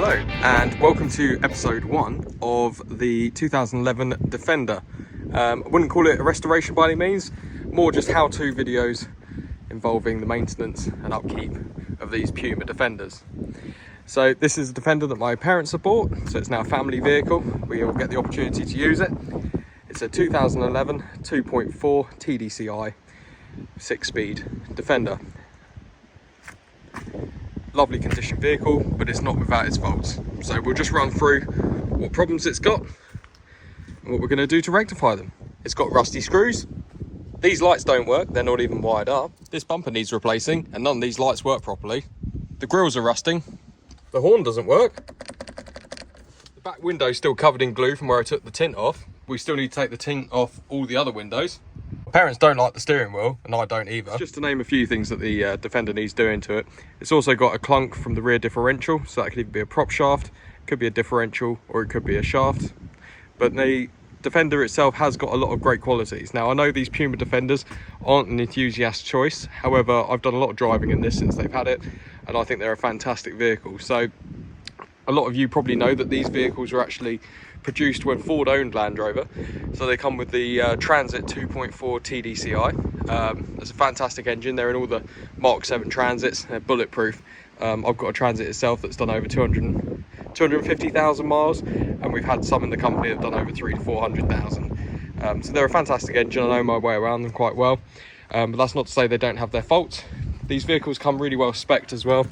Hello and welcome to episode 1 of the 2011 Defender. I wouldn't call it a restoration by any means, more just how-to videos involving the maintenance and upkeep of these Puma Defenders. So this is a Defender that my parents have bought, so it's now a family vehicle. We all get the opportunity to use it. It's a 2011 2.4 TDCI 6-speed Defender. Lovely condition vehicle, but it's not without its faults. So we'll just run through what problems it's got and what we're going to do to rectify them. It's got rusty screws. These lights don't work, they're not even wired up. This bumper needs replacing and none of these lights work properly. The grills are rusting. The horn doesn't work. The back window's still covered in glue from where I took the tint off. We still need to take the tint off all the other windows. My parents don't like the steering wheel, and I don't either. Just to name a few things that the Defender needs doing to it. It's also got a clunk from the rear differential, so that could either be a prop shaft, could be a differential, or it could be a shaft. But the Defender itself has got a lot of great qualities. Now, I know these Puma Defenders aren't an enthusiast choice. However, I've done a lot of driving in this since they've had it, and I think they're a fantastic vehicle. So a lot of you probably know that these vehicles were actually produced when Ford owned Land Rover, so they come with the Transit 2.4 TDCI. It's a fantastic engine. They're in all the Mark 7 Transits. They're bulletproof. I've got a Transit itself that's done over 250,000 miles, and we've had some in the company that have done over 300,000 to 400,000. So they're a fantastic engine. I know my way around them quite well, but that's not to say they don't have their faults. These vehicles come really well spec'd as well.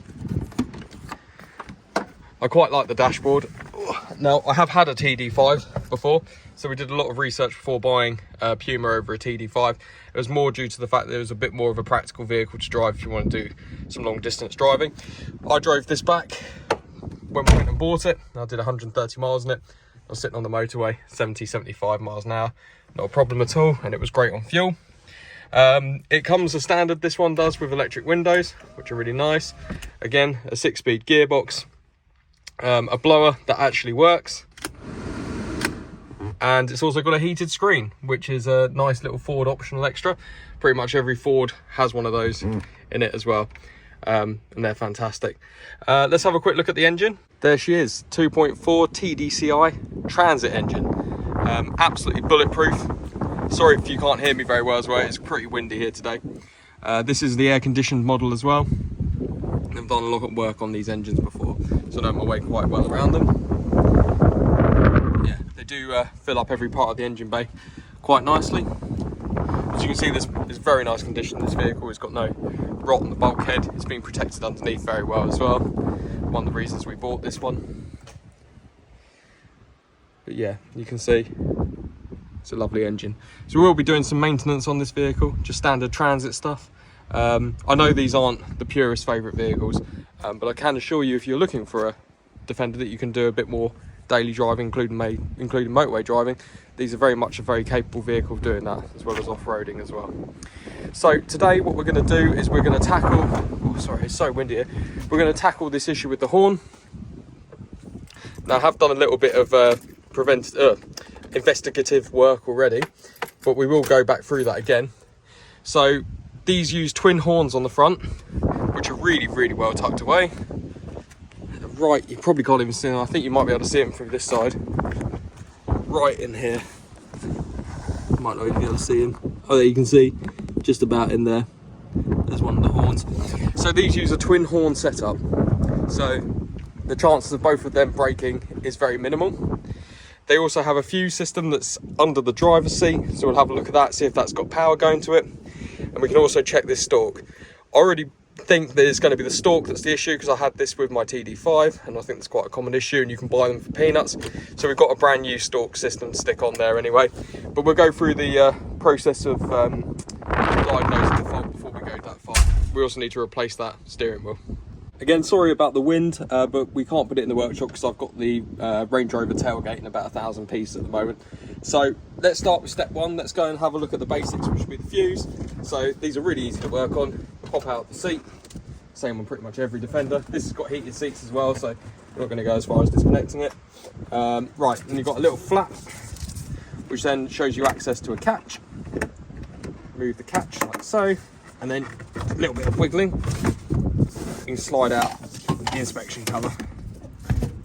I quite like the dashboard. Now, I have had a TD5 before, so we did a lot of research before buying Puma over a TD5. It was more due to the fact that it was a bit more of a practical vehicle to drive if you want to do some long distance driving. I drove this back when we went and bought it. I did 130 miles in it. I was sitting on the motorway, 75 miles an hour. Not a problem at all, and it was great on fuel. It comes as standard, this one does, with electric windows, which are really nice. Again, a 6-speed gearbox. A blower that actually works, and it's also got a heated screen, which is a nice little Ford optional extra. Pretty much every Ford has one of those in it as well, and they're fantastic. Let's have a quick look at the engine. There she is, 2.4 TDCI Transit engine, absolutely bulletproof. Sorry if you can't hear me very well as well, it's pretty windy here today. This is the air conditioned model as well. I've done a lot of work on these engines before, so I know my way quite well around them. Yeah, they do fill up every part of the engine bay quite nicely. As you can see, this is very nice condition. This vehicle has got no rot on the bulkhead. It's been protected underneath very well as well. One of the reasons we bought this one. But yeah, you can see it's a lovely engine. So we will be doing some maintenance on this vehicle, just standard transit stuff. I know these aren't the purest favourite vehicles, but I can assure you if you're looking for a Defender that you can do a bit more daily driving, including motorway driving, these are very much a very capable vehicle of doing that, as well as off-roading as well. So today what we're going to do is we're going to tackle, oh sorry, it's so windy here, we're going to tackle this issue with the horn. Now I have done a little bit of investigative work already, but we will go back through that again. So these use twin horns on the front, which are really, really well tucked away. Right, you probably can't even see them. I think you might be able to see them from this side. Right in here. Might not even be able to see them. Oh, there you can see, just about in there. There's one of the horns. So these use a twin horn setup. So the chances of both of them breaking is very minimal. They also have a fuse system that's under the driver's seat. So we'll have a look at that, see if that's got power going to it. And we can also check this stalk. I already think that it's going to be the stalk that's the issue, because I had this with my TD5 and I think it's quite a common issue, and you can buy them for peanuts. So we've got a brand new stalk system to stick on there anyway. But we'll go through the process of diagnosing the fault before we go that far. We also need to replace that steering wheel. Again, sorry about the wind, but we can't put it in the workshop because I've got the Range Rover tailgate in about 1,000 pieces at the moment. So let's start with step 1. Let's go and have a look at the basics, which will be the fuse. So these are really easy to work on. Pop out the seat. Same on pretty much every Defender. This has got heated seats as well, so we're not going to go as far as disconnecting it. Right, and you've got a little flap, which then shows you access to a catch. Remove the catch like so, and then a little bit of wiggling. You can slide out the inspection cover.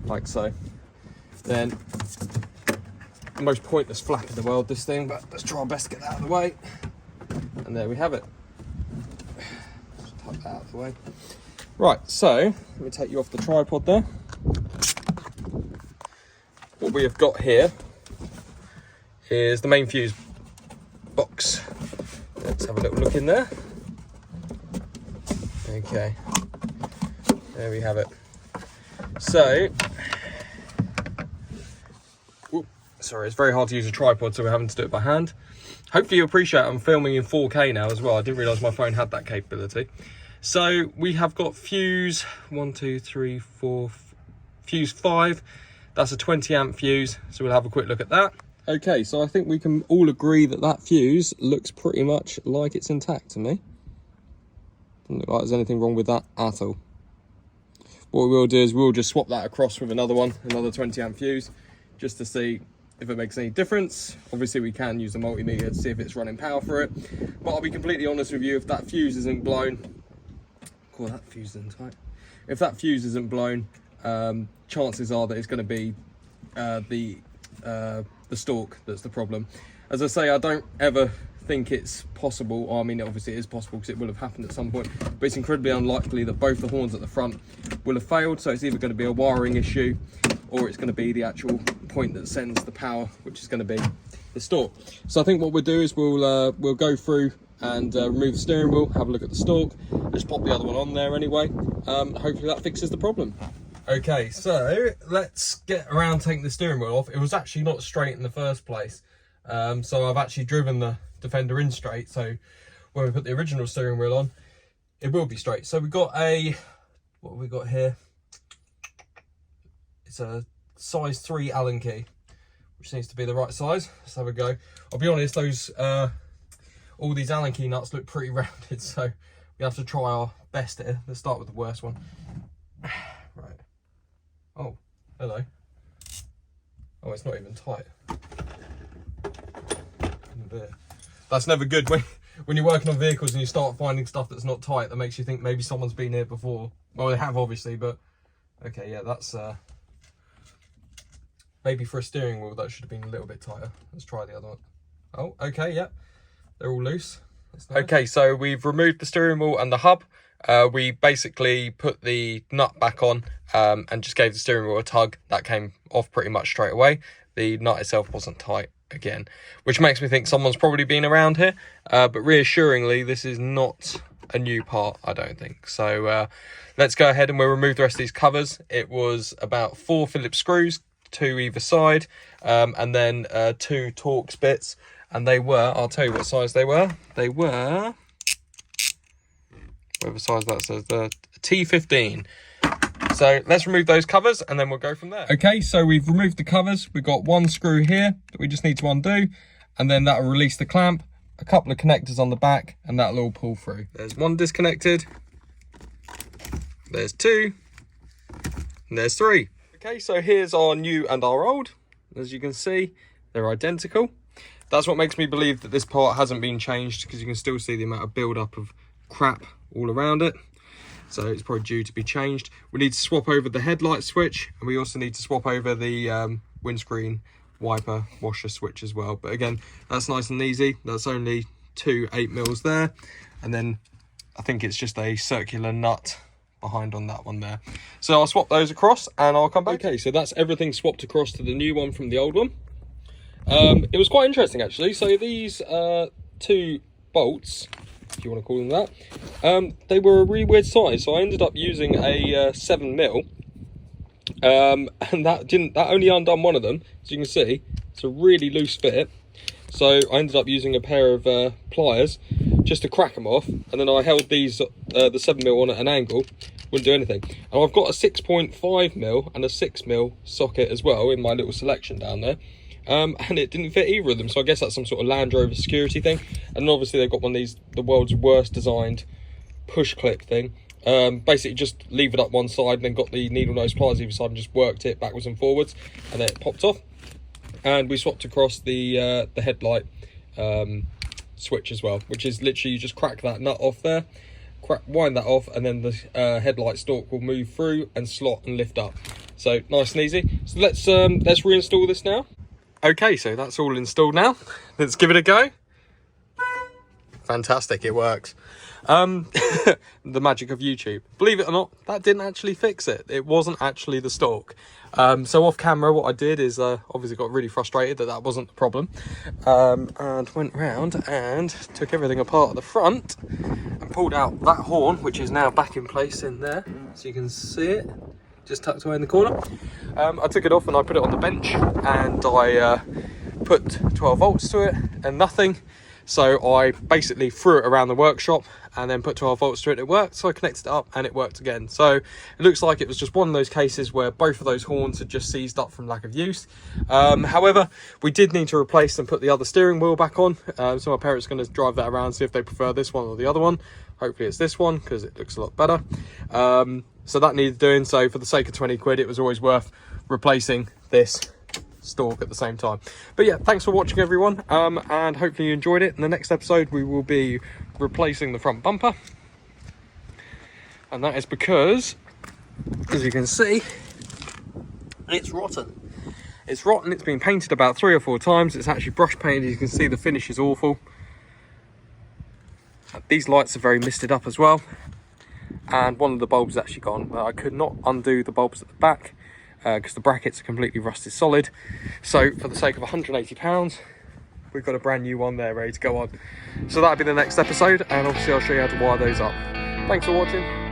like so. Then the most pointless flap in the world, this thing, but let's try our best to get that out of the way. And there we have it. Just tuck that out of the way. Right, so let me take you off the tripod there. What we have got here is the main fuse box. Let's have a little look in there. Okay, there we have it. So, sorry, it's very hard to use a tripod, so we're having to do it by hand. Hopefully you appreciate I'm filming in 4K now as well. I didn't realise my phone had that capability. So we have got fuse 1, 2, 3, 4, fuse 5. That's a 20 amp fuse, so we'll have a quick look at that. Okay, so I think we can all agree that that fuse looks pretty much like it's intact to me. Doesn't look like there's anything wrong with that at all. What we will do is we'll just swap that across with another one, another 20 amp fuse, just to see if it makes any difference. Obviously we can use the multimeter to see if it's running power for it, but I'll be completely honest with you, if that fuse isn't blown, call that fuse in tight. If that fuse isn't blown, chances are that it's going to be the stalk that's the problem. As I say, I don't ever think it's possible, or I mean obviously it is possible because it will have happened at some point, but it's incredibly unlikely that both the horns at the front will have failed. So it's either going to be a wiring issue or it's going to be the actual point that sends the power, which is going to be the stalk. So I think what we'll do is we'll go through and remove the steering wheel, have a look at the stalk, just pop the other one on there anyway. Hopefully that fixes the problem. Okay, so let's get around taking the steering wheel off. It was actually not straight in the first place, so I've actually driven the Defender in straight, so when we put the original steering wheel on, it will be straight. So we've got a, what have we got here? It's a size 3 Allen key, which needs to be the right size. Let's have a go. I'll be honest, those all these Allen key nuts look pretty rounded, so we have to try our best here. Let's start with the worst one. Right. Oh, hello. Oh, it's not even tight. That's never good when you're working on vehicles and you start finding stuff that's not tight. That makes you think maybe someone's been here before. Well, they have obviously, but okay, yeah, that's maybe for a steering wheel that should have been a little bit tighter. Let's try the other one. Oh, okay, yeah, they're all loose. That's nice. Okay, so we've removed the steering wheel and the hub. We basically put the nut back on and just gave the steering wheel a tug. That came off pretty much straight away. The nut itself wasn't tight again, which makes me think someone's probably been around here, but reassuringly this is not a new part, I don't think. So let's go ahead and we'll remove the rest of these covers. It was about 4 Phillips screws, 2 either side, and then 2 Torx bits, and they were, I'll tell you what size they were, whatever size that says, the T15. So let's remove those covers and then we'll go from there. Okay, so we've removed the covers. We've got 1 screw here that we just need to undo, and then that'll release the clamp, a couple of connectors on the back, and that'll all pull through. There's 1 disconnected, there's 2, and there's 3. Okay, so here's our new and our old. As you can see, they're identical. That's what makes me believe that this part hasn't been changed, because you can still see the amount of build-up of crap all around it. So it's probably due to be changed. We need to swap over the headlight switch, and we also need to swap over the windscreen wiper washer switch as well. But again, that's nice and easy. That's only 2 8mm there, and then I think it's just a circular nut behind on that one there. So I'll swap those across and I'll come back. Okay, so that's everything swapped across to the new one from the old one. It was quite interesting actually. So these 2 bolts, if you want to call them that, they were a really weird size, so I ended up using a 7mm, and that only undone one of them. As you can see, it's a really loose fit, so I ended up using a pair of pliers just to crack them off, and then I held these the 7mm on at an angle, wouldn't do anything. And I've got a 6.5mm and a 6mm socket as well in my little selection down there. And it didn't fit either of them, so I guess that's some sort of Land Rover security thing. And obviously they've got one of these, the world's worst designed push clip thing. Basically just leave it up one side and then got the needle nose pliers either side and just worked it backwards and forwards, and then it popped off. And we swapped across the headlight switch as well, which is literally you just crack that nut off there, wind that off, and then the headlight stalk will move through and slot and lift up. So nice and easy. So let's reinstall this now. Okay, so that's all installed now. Let's give it a go. Fantastic, it works. The magic of YouTube. Believe it or not, that didn't actually fix it. It wasn't actually the stalk. So off camera, what I did is obviously got really frustrated that wasn't the problem, and went round and took everything apart at the front and pulled out that horn, which is now back in place in there, so you can see it just tucked away in the corner. I took it off and I put it on the bench, and I put 12 volts to it and nothing. So I basically threw it around the workshop and then put 12 volts to it. It worked, so I connected it up and it worked again. So it looks like it was just one of those cases where both of those horns had just seized up from lack of use. However, we did need to replace and put the other steering wheel back on. So my parents are going to drive that around, see if they prefer this one or the other one. Hopefully it's this one because it looks a lot better. So that needed doing. So for the sake of 20 quid, it was always worth replacing this stalk at the same time. But yeah, thanks for watching everyone, and hopefully you enjoyed it. In the next episode we will be replacing the front bumper, and that is because, as you can see, it's rotten. It's rotten. It's been painted about 3 or 4 times. It's actually brush painted. You can see the finish is awful. These lights are very misted up as well, and one of the bulbs is actually gone. I could not undo the bulbs at the back because the brackets are completely rusted solid. So for the sake of £180, we've got a brand new one there ready to go on. So that'll be the next episode, and obviously I'll show you how to wire those up. Thanks for watching.